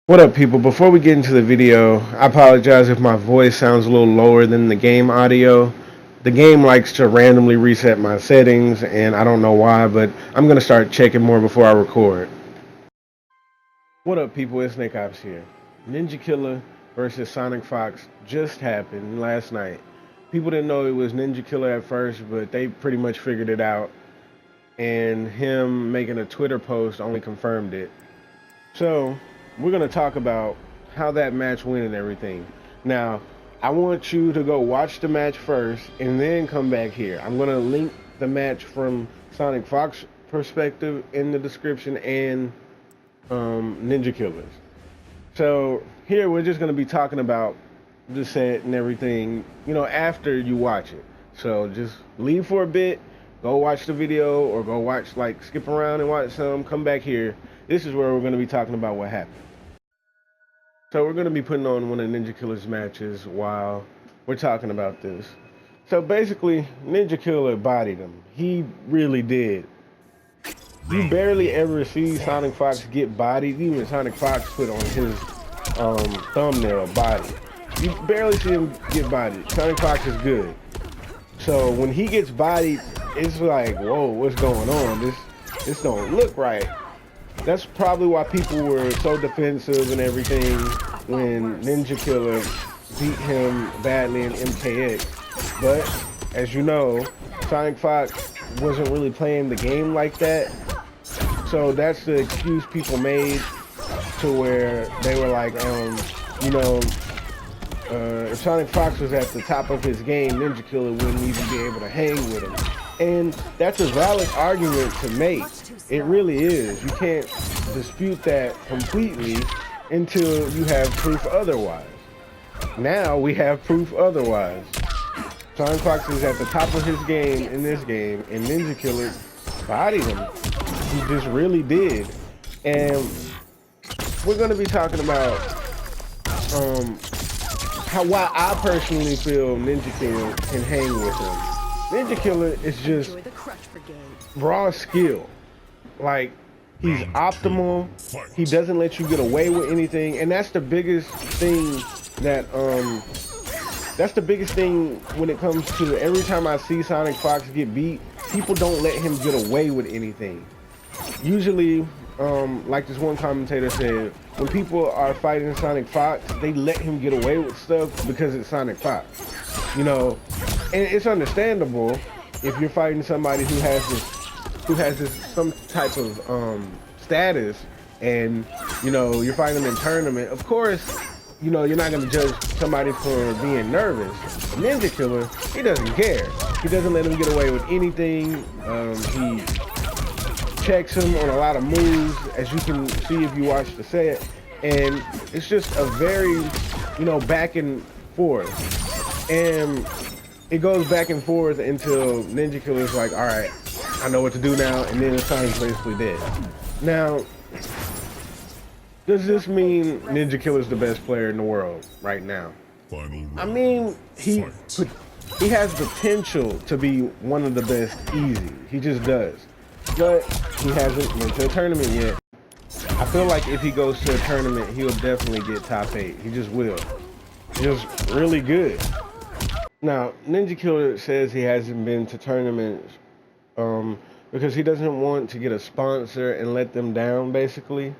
What up, people? Before we get into the video, I apologize if my voice sounds a little lower than the game audio. The game likes to randomly reset my settings, and I don't know why, but I'm going to start checking more before I record. What up, people? It's Nickopz here. Ninjakilla versus Sonicfox just happened last night. People didn't know it was Ninjakilla at first, but they pretty much figured it out, and him making a Twitter post only confirmed it. So, we're going to talk about how that match went and everything. Now, I want you to go watch the match first and then come back here. I'm going to link the match from Sonicfox perspective in the description and Ninjakilla's. So, here we're just going to be talking about the set and everything, after you watch it. So, just leave for a bit, go watch the video, or go watch, skip around and watch some, come back here. This is where we're going to be talking about what happened. So we're going to be putting on one of Ninjakilla's matches while we're talking about this. So basically, Ninjakilla bodied him. He really did. You barely ever see Sonicfox get bodied. Even Sonicfox put on his thumbnail body. You barely see him get bodied. Sonicfox is good. So when he gets bodied, it's like, whoa, what's going on? This don't look right. That's probably why people were so defensive and everything when Ninjakilla beat him badly in MKX. But, as you know, Sonicfox wasn't really playing the game like that. So that's the excuse people made to where they were like, if Sonicfox was at the top of his game, Ninjakilla wouldn't even be able to hang with him. And that's a valid argument to make. It really is. You can't dispute that completely until you have proof otherwise. Now we have proof otherwise. Sonicfox is at the top of his game in this game, and Ninjakilla bodied him. He just really did. And we're going to be talking about why I personally feel Ninjakilla can hang with him. Ninjakilla is just raw skill. Like, he's optimal. He doesn't let you get away with anything, and that's the biggest thing when it comes to every time I see Sonicfox get beat, people don't let him get away with anything. Usually, like this one commentator said, when people are fighting Sonicfox, they let him get away with stuff because it's Sonicfox. And it's understandable if you're fighting somebody who has this some type of status, and you're fighting them in tournament. Of course, you're not going to judge somebody for being nervous. Ninjakilla, he doesn't care. He doesn't let him get away with anything. He checks him on a lot of moves, as you can see if you watch the set, and it's just a very back and forth, and it goes back and forth until Ninjakilla is like, all right, I know what to do now, and then Sonic's basically dead. Now, does this mean Ninjakilla is the best player in the world right now? I mean, he has potential to be one of the best easy. He just does. But he hasn't went to a tournament yet. I feel like if he goes to a tournament, he'll definitely get top 8. He just will. Just really good. Now, Ninjakilla says he hasn't been to tournaments because he doesn't want to get a sponsor and let them down, basically,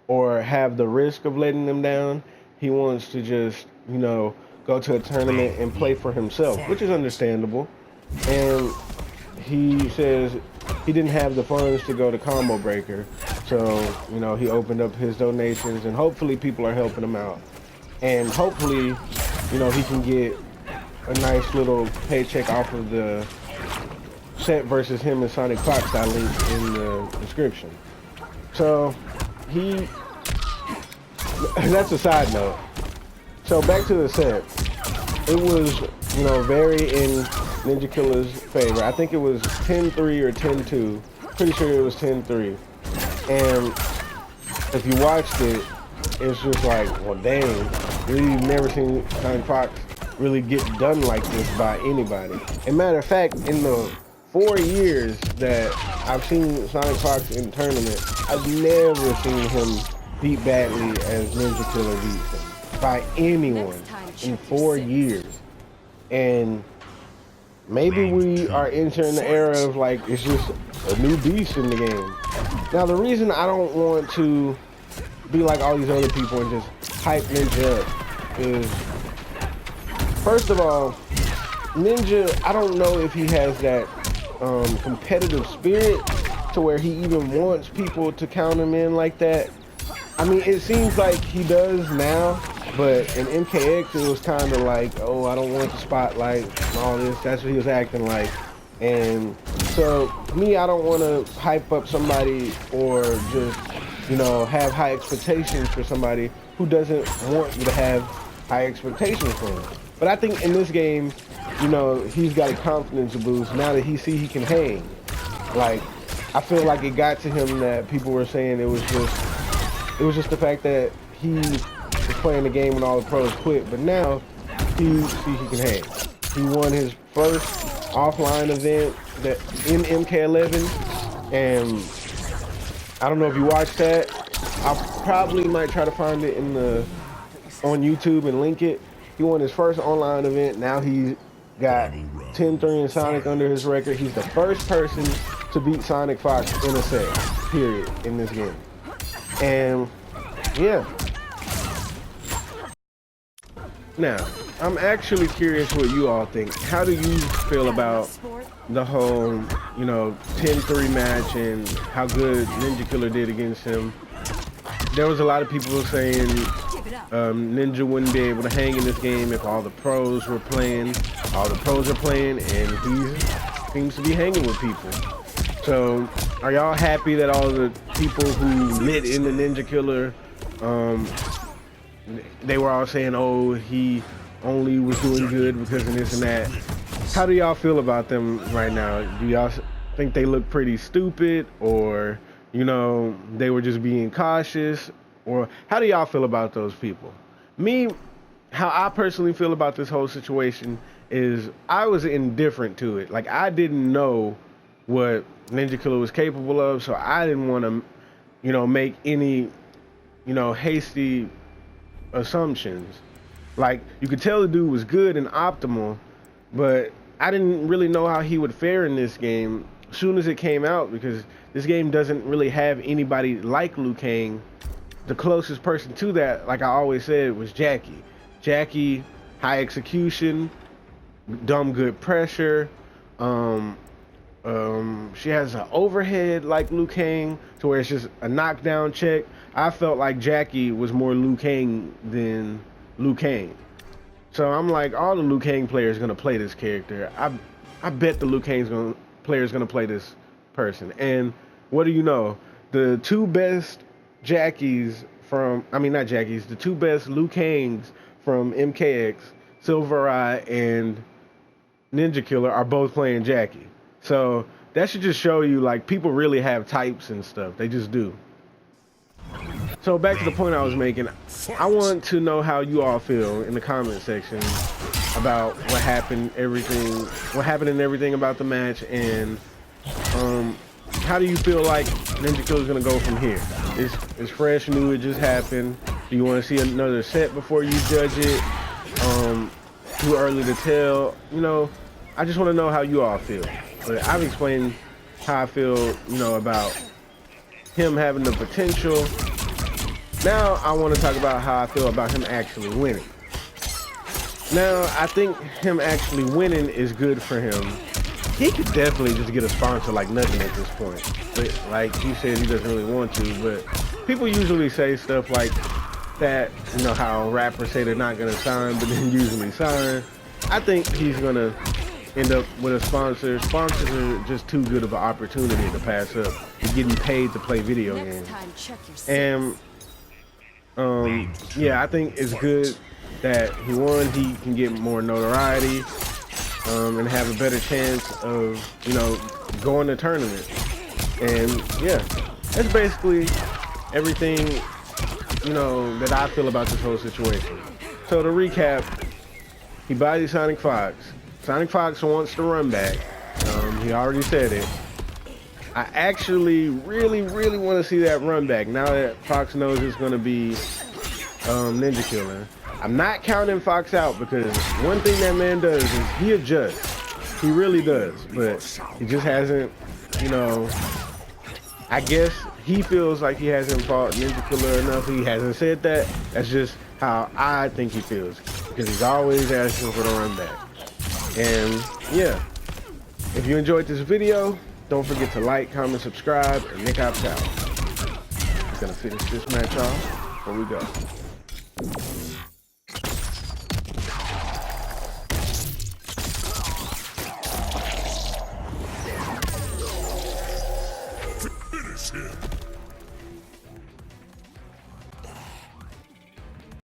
or have the risk of letting them down. He wants to just, go to a tournament and play for himself, which is understandable. And he says he didn't have the funds to go to Combo Breaker, so, he opened up his donations, and hopefully people are helping him out. And hopefully, he can get a nice little paycheck off of the set versus him and Sonicfox I linked in the description. So that's a side note. So back to the set. It was, very in Ninjakilla's favor. I think it was 10-3 or 10-2. Pretty sure it was 10-3. And if you watched it, it's just like, well, dang, we've never seen Sonicfox really get done like this by anybody. And matter of fact, in the 4 years that I've seen Sonicfox in tournament, I've never seen him beat badly as Ninjakilla beats him by anyone in 4 years. And maybe we are entering the era of like, it's just a new beast in the game. Now, the reason I don't want to be like all these other people and just hype Ninja up is, first of all, Ninja, I don't know if he has that competitive spirit to where he even wants people to count him in like that. I mean, it seems like he does now, but in MKX it was kind of like, oh, I don't want the spotlight and all this. That's what he was acting like. And so me, I don't want to hype up somebody or just, you know, have high expectations for somebody who doesn't want you to have high expectations for him. But I think in this game, you know, he's got a confidence boost now that he can hang. Like, I feel like it got to him that people were saying it was just the fact that he was playing the game when all the pros quit, but now he can hang. He won his first offline event that in MK11, and I don't know if you watched that. I probably might try to find it on YouTube and link it. He won his first online event. Now he's got 10-3 in Sonic under his record. He's the first person to beat Sonicfox in a set, period, in this game. And yeah. Now, I'm actually curious what you all think. How do you feel about the whole, you know, 10-3 match and how good Ninjakilla did against him? There was a lot of people saying Ninja wouldn't be able to hang in this game if all the pros were playing. All the pros are playing, and he seems to be hanging with people. So, are y'all happy that all the people who lit in the Ninjakilla, they were all saying, oh, he only was doing good because of this and that? How do y'all feel about them right now? Do y'all think they look pretty stupid, or, you know, they were just being cautious? Or how do y'all feel about those people? Me, how I personally feel about this whole situation is I was indifferent to it. Like, I didn't know what Ninjakilla was capable of, so I didn't want to, you know, make any, you know, hasty assumptions. Like, you could tell the dude was good and optimal, but I didn't really know how he would fare in this game as soon as it came out, because this game doesn't really have anybody like Liu Kang. The closest person to that, like I always said, was Jackie. Jackie, high execution, dumb good pressure. She has an overhead like Liu Kang, to where it's just a knockdown check. I felt like Jackie was more Liu Kang than Liu Kang. So I'm like, all the Liu Kang players gonna play this character. I bet the Liu Kang player's gonna play this person. And what do you know? The two best Jackies from, I mean not Jackies, the two best Liu Kangs from MKX, Silver Eye and Ninjakilla, are both playing Jackie. So that should just show you, like, people really have types and stuff. They just do. So back to the point I was making, I want to know how you all feel in the comment section about what happened and everything about the match, and how do you feel like Ninjakilla is gonna go from here? It's fresh, new, it just happened. Do you want to see another set before you judge it? Too early to tell. You know, I just want to know how you all feel. But I've explained how I feel, you know, about him having the potential. Now I want to talk about how I feel about him actually winning. Now, I think him actually winning is good for him. He could definitely just get a sponsor like nothing at this point. But like he said, he doesn't really want to. But people usually say stuff like that, you know, how rappers say they're not going to sign, but then usually sign. I think he's going to end up with a sponsor. Sponsors are just too good of an opportunity to pass up. He's getting paid to play video games. And yeah, I think it's good that he won. He can get more notoriety and have a better chance of, you know, going to tournament. And yeah, that's basically everything, you know, that I feel about this whole situation. So to recap, he bodied Sonicfox. Sonicfox wants to run back. He already said it. I actually really want to see that run back now that Fox knows it's going to be Ninjakilla. I'm not counting Fox out because one thing that man does is he adjusts. He really does, but he just hasn't, you know, I guess he feels like he hasn't fought Ninjakilla enough. He hasn't said that. That's just how I think he feels because he's always asking for the run back. And yeah, if you enjoyed this video, don't forget to like, comment, subscribe, and Nickopz out. Gonna finish this match off before we go.